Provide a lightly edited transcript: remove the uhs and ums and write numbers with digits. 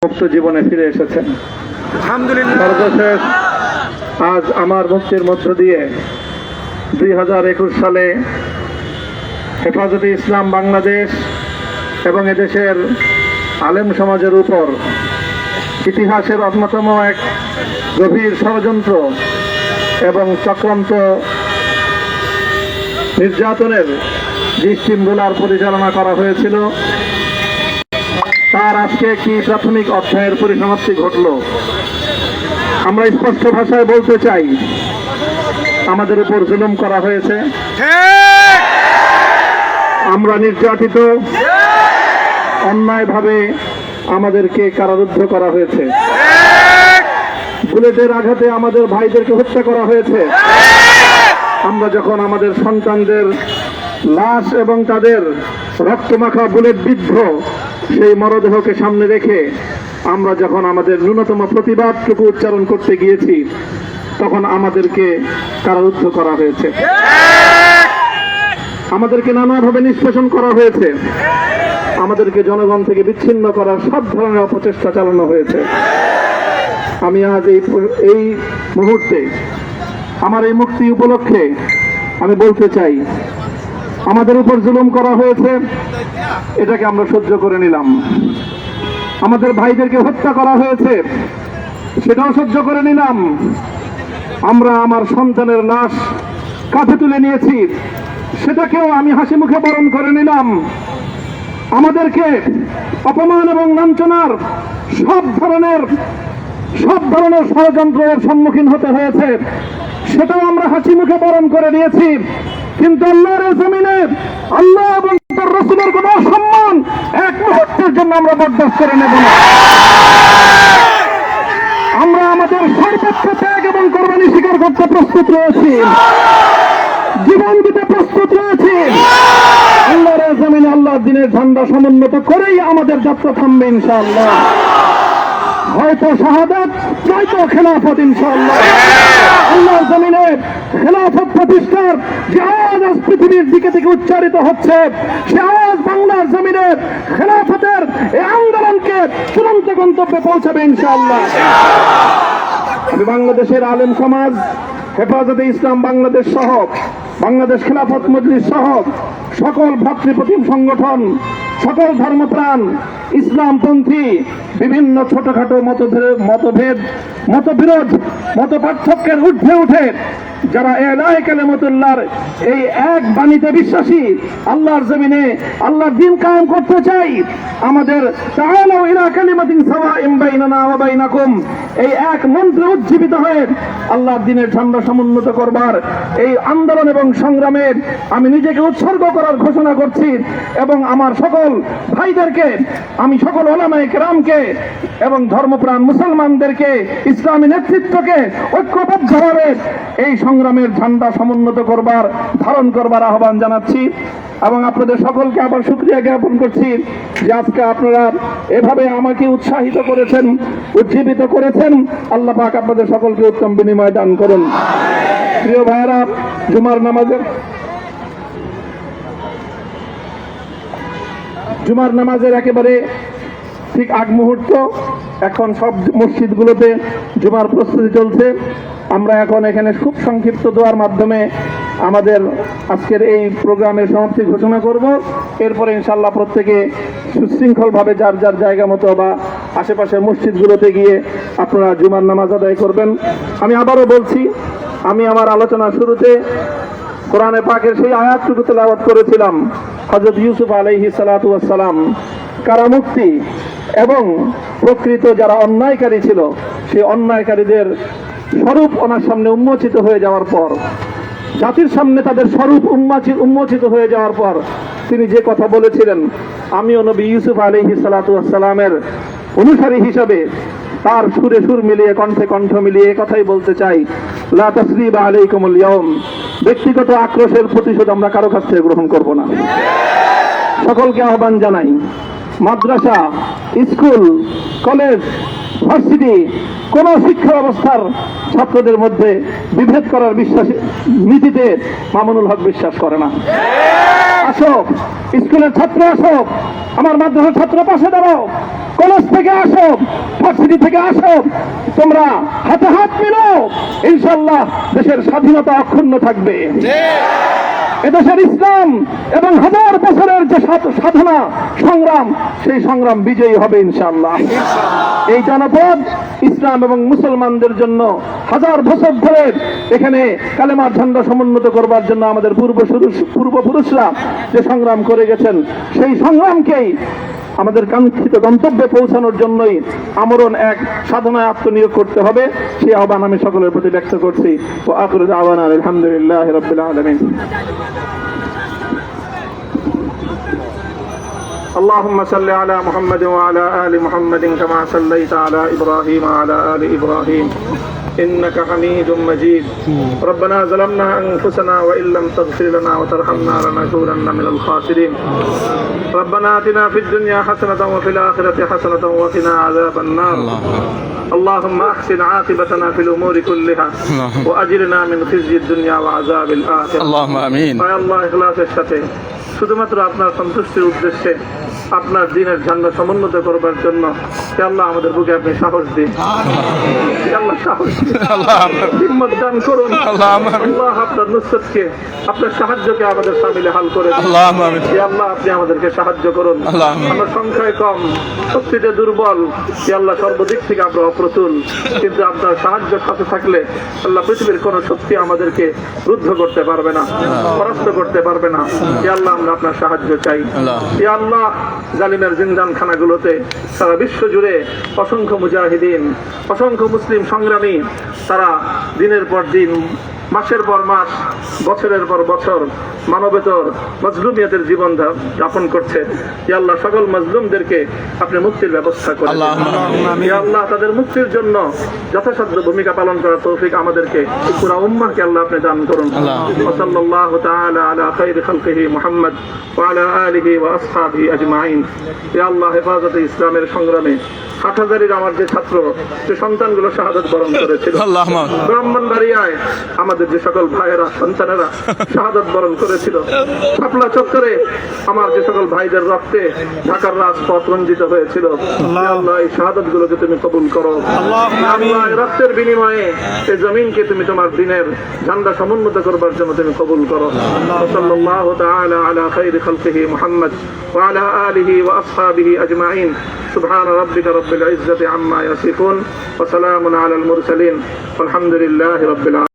মুক্ত জীবনে ফিরে এসেছেন। আলহামদুলিল্লাহ। সর্বশেষ আজ আমার মুক্তির মধ্য দিয়ে 2021 সালে হেফাজতে ইসলাম বাংলাদেশ এবং এদেশের আলেম সমাজের উপর ইতিহাসের অন্যতম এক গভীর ষড়যন্ত্র এবং চক্রান্ত নির্যাতনের যে স্টিমগুলার পরিচালনা করা হয়েছিল, তার আজকে একটি প্রাথমিক অধ্যায়ের পরিসমাপ্তি ঘটল। আমরা স্পষ্ট ভাষায় বলতে চাই, আমাদের উপর জুলুম করা হয়েছে, আমরা নির্যাতিত, অন্যায়ভাবে আমাদেরকে কারারুদ্ধ করা হয়েছে, বুলেটের আঘাতে আমাদের ভাইদেরকে হত্যা করা হয়েছে। আমরা যখন আমাদের সন্তানদের লাশ এবং তাদের রক্তমাখা বুলেট বিদ্ধ সেই মরদেহকে সামনে রেখে আমরা যখন আমাদের ন্যূনতম প্রতিবাদটুকু উচ্চারণ করতে গিয়েছি, তখন আমাদেরকে কারারুদ্ধ করা হয়েছে, আমাদেরকে নানাভাবে নিষ্পেষণ করা হয়েছে, আমাদেরকে জনগণ থেকে বিচ্ছিন্ন করার সব ধরনের অপচেষ্টা চালানো হয়েছে। আমি আজ এই মুহূর্তে আমার এই মুক্তি উপলক্ষে আমি বলতে চাই, আমাদের উপর জুলুম করা হয়েছে, এটাকে আমরা সহ্য করে নিলাম। আমাদের ভাইদেরকে হত্যা করা হয়েছে, সেটাও সহ্য করে নিলাম। আমরা আমার সন্তানের লাশ কাঁধে তুলে নিয়েছি, সেটাকেও আমি হাসি মুখে বরণ করে নিলাম। আমাদেরকে অপমান এবং লাঞ্ছনার সব ধরনের ষড়যন্ত্রের সম্মুখীন হতে হয়েছে, সেটাও আমরা হাসি মুখে বরণ করে নিয়েছি। কিন্তু আল্লাহর জমিনে আল্লাহ এবং তার রাসূলের কোন সম্মান এক মুহূর্তের জন্য আমরা বরদাস্ত করে নেব না। আমরা আমাদের সর্বোচ্চ ত্যাগ এবং কোরবানি স্বীকার করতে প্রস্তুত রয়েছি, জীবন দিতে প্রস্তুত রয়েছি। আল্লাহর জমিনে আল্লাহর দ্বীনের ঝান্ডা সমুন্নত করেই আমাদের যাত্রা থামবে ইনশাআল্লাহ। হয়তো শাহাদাত, নয়তো খেলাফত ইনশাআল্লাহ। আল্লাহর জমিনে খেলাফত প্রতিষ্ঠার যে আওয়াজ আজ পৃথিবীর দিকে থেকে উচ্চারিত হচ্ছে, সে আওয়াজ বাংলার জমিনে খেলাফতের এই আন্দোলনকে চূড়ান্ত গন্তব্যে পৌঁছাবে ইনশাআল্লাহ। আমি বাংলাদেশের আলেম সমাজ, হেফাজতে ইসলাম বাংলাদেশ সহ বাংলাদেশ খেলাফত মজলিস সহ সকল ভ্রাতৃপ্রতিম সংগঠন, সকল ধর্মপ্রাণ, ইসলামপন্থী বিভিন্ন ছোটখাটো মতভেদ, মতবিরোধ, মত পার্থক্যের ঊর্ধ্বে উঠে যারা এলাহে কালিমাতুল্লাহর এই এক বাণীতে বিশ্বাসী, আল্লাহর জমিনে আল্লাহর দ্বীন কায়েম করতে চাই, আমাদের তাআলাউ ইলা কালিমাতিন সাওয়াইন বাইনানা ওয়া বাইনাকুম এই এক মন্ত্রে উজ্জীবিত হয়ে আল্লাহর দ্বীনের ঝান্ডা সমুন্নত করবার এই আন্দোলন এবং সংগ্রামে আমি নিজেকে উৎসর্গ করার ঘোষণা করছি। এবং আমার সকল ভাইদেরকে, আমি সকল উলামায়ে কেরামকে এবং ধর্মপ্রাণ মুসলমানদেরকে, ইসলামী নেতৃত্বকে ঐক্যবদ্ধভাবে এই সংগ্রামের ঝান্ডা সমুন্নত করবার, ধারণ করবার আহ্বান জানাচ্ছি। এবং আপনাদের সকলকে আবার শুকরিয়া জ্ঞাপন করছি যে আজকে আপনারা এভাবে আমাকে উৎসাহিত করেছেন, উজ্জীবিত করেছেন। আল্লাহ পাক আপনাদের সকলকে উত্তম বিনিময় দান করুন। প্রিয় ভাইয়েরা, জুমার নামাজের একেবারে ঠিক আগ মুহূর্ত। এখন সব মসজিদগুলোতে জুমার প্রস্তুতি চলছে। আমরা এখন এখানে খুব সংক্ষিপ্ত দোয়ার মাধ্যমে আমাদের আজকের এই প্রোগ্রামের সমাপ্তি ঘোষণা করব। এরপরে ইনশাআল্লাহ প্রত্যেকে সুশৃঙ্খলভাবে যার যার জায়গা মতো বা আশেপাশের মসজিদগুলোতে গিয়ে আপনারা জুমার নামাজ আদায় করবেন। আমি আবারও বলছি, আমি আমার আলোচনার শুরুতে কোরআনে পাকের সেই আয়াতটুকু তেলাওয়াত করেছিলাম, হযরত ইউসুফ আলাইহিস সালাতু ওয়াস সালাম কারামুক্তি এবং প্রকৃত যারা অন্যায়কারী ছিল, সেই অন্যায়কারীদের স্বরূপ ওনার সামনে উন্মোচিত হয়ে যাওয়ার পর, জাতির সামনে তাদের স্বরূপ উন্মোচিত হয়ে যাওয়ার পর তিনি যে কথা বলেছিলেন, আমিও নবী ইউসুফ আলাইহিস সালাতু ওয়াস সালামের অনুসারী হিসাবে তার সুরে সুর মিলিয়ে, কণ্ঠে কণ্ঠ মিলিয়ে কথাই বলতে চাই, লা তাসরিবা আলাইকুমুল ইয়াউম। ব্যক্তিগত আক্রোশের প্রতিশোধ আমরা কারো কাছ থেকে গ্রহণ করব না। সকলকে আহ্বান জানাই, মাদ্রাসা, স্কুল, কলেজ, ভার্সিটি কোন শিক্ষা ব্যবস্থার ছাত্রদের মধ্যে বিভেদ করার নীতিতে মামুনুল হক বিশ্বাস করে না। আসো, স্কুলের ছাত্র আসো, আমার মাদ্রাসার ছাত্র পাশে দাঁড়াও। কলেজ থেকে আসো, ভার্সিটি থেকে আসো, তোমরা হাতে হাত মিলাও, ইনশাআল্লাহ দেশের স্বাধীনতা অক্ষুণ্ণ থাকবে। এদেশের ইসলাম এবং হাজার বছরের যে সাধনা সংগ্রাম, সেই সংগ্রাম বিজয়ী হবে ইনশাআল্লাহ। এই জনপদ ইসলাম এবং মুসলমানদের জন্য হাজার বছর ধরে এখানে কালেমার ঝান্ডা সমুন্নত করবার জন্য আমাদের পূর্বপুরুষরা যে সংগ্রাম করে গেছেন, সেই সংগ্রামকেই আমাদের কাঙ্ক্ষিত গন্তব্যে পৌঁছানোর জন্যই আমরণ এক সাধনায় আত্মনিয়োগ করতে হবে। সেই আহ্বান আমি সকলের প্রতি ব্যক্ত করছি। ওয়া আখিরু দাওয়ানা আলহামদুলিল্লাহি রাব্বিল আলামিন। اللهم صل على محمد وعلى آل محمد كما صليت على إبراهيم وعلى آل إبراهيم إنك حميد مجيد. ربنا ظلمنا أنفسنا وإن لم تغفر لنا وترحمنا لنكونن من الخاسرين. ربنا آتنا في الدنيا حسنة وفي الآخرة حسنة وقنا عذاب النار. اللهم أحسن عاقبتنا في الأمور كلها وأجرنا من خزي الدنيا وعذاب الآخرة. اللهم آمين. يا الله إخلاصের সাথে শুধুমাত্র আপনার সন্তুষ্টির উদ্দেশ্যে আপনার দ্বীনের ঝান্ডা সমুন্নত করবার জন্য হে আল্লাহ আমাদের বুকে আপনি সাহস দিন, হে আল্লাহ সাহস দিন, হিম্মত দান করুন। আল্লাহ আপনার নুসরতকে, আপনার সাহায্যকে আমাদের সামিলে হাল করে দিন। হে আল্লাহ আপনি আমাদেরকে সাহায্য করুন। আমরা সংখ্যায় কম, শক্তিতে দুর্বল, হে আল্লাহ সর্বদিক থেকে আমরা অপ্রতুল, কিন্তু আপনার সাহায্য সাথে থাকলে আল্লাহ পৃথিবীর কোন শক্তি আমাদেরকে রুদ্ধ করতে পারবে না, পরাস্ত করতে পারবে না। হে আল্লাহ আমরা আপনার সাহায্য চাই। হে আল্লাহ জালিমের জিন্দানখানাগুলোতে সারা বিশ্ব জুড়ে অসংখ্য মুজাহিদিন, অসংখ্য মুসলিম সংগ্রামী, তারা দিনের পর দিন, মাসের পর মাস, বছরের পর বছর মানবেতর মজলুমিয়তের জীবন যাপন করছে। ইয়া আল্লাহ সকল মজলুমদেরকে আপনি মুক্তির ব্যবস্থা করেন। ইয়া আল্লাহ তাদের মুক্তির জন্য যথাসাধ্য ভূমিকা পালন করার তৌফিক আমাদেরকে, পুরা উম্মাহকে আল্লাহ আপনি দান করুন। সাল্লাল্লাহু তাআলা আলা খায়রি খালকিহি মুহাম্মদ ওয়া আলা আলিহি ওয়া আসহাবিহি আজমাইন। ইয়া আল্লাহ হেফাজতে ইসলামের সংগ্রামে হাটহাজারীর আমার যে ছাত্র, যে সন্তানগুলো শাহাদাত বরণ করেছিল, ব্রাহ্মণবাড়িয়ায় আমাদের যে সকল ভাইয়েরা, সন্তানেরা শাহাদাত বরণ করেছিল, শাপলা চত্বরে আমার যে সকল ভাইদের রক্তে ঢাকার রাজপথ রঞ্জিত হয়েছিল, আল্লাহ এই শাহাদাত গুলোকে তুমি কবুল করো। আল্লাহ এই রক্তের বিনিময়ে এই জমিনকে তুমি তোমার দ্বীনের ঝান্ডা সমুন্নত করবার জন্য তুমি কবুল করো। সাল্লাল্লাহু তাআলা আলা খায়রি খালকিহি মুহাম্মদ ওয়া আলা আলিহি ওয়া আসহাবিহি আজমাইন। সুবহান রাব্বিকা রাব্বিল ইজ্জাতি আম্মা ইয়াসিফুন ওয়া সালামুন আলাল মুরসালিন ওয়ালহামদুলিল্লাহি রাব্বিল আলামিন।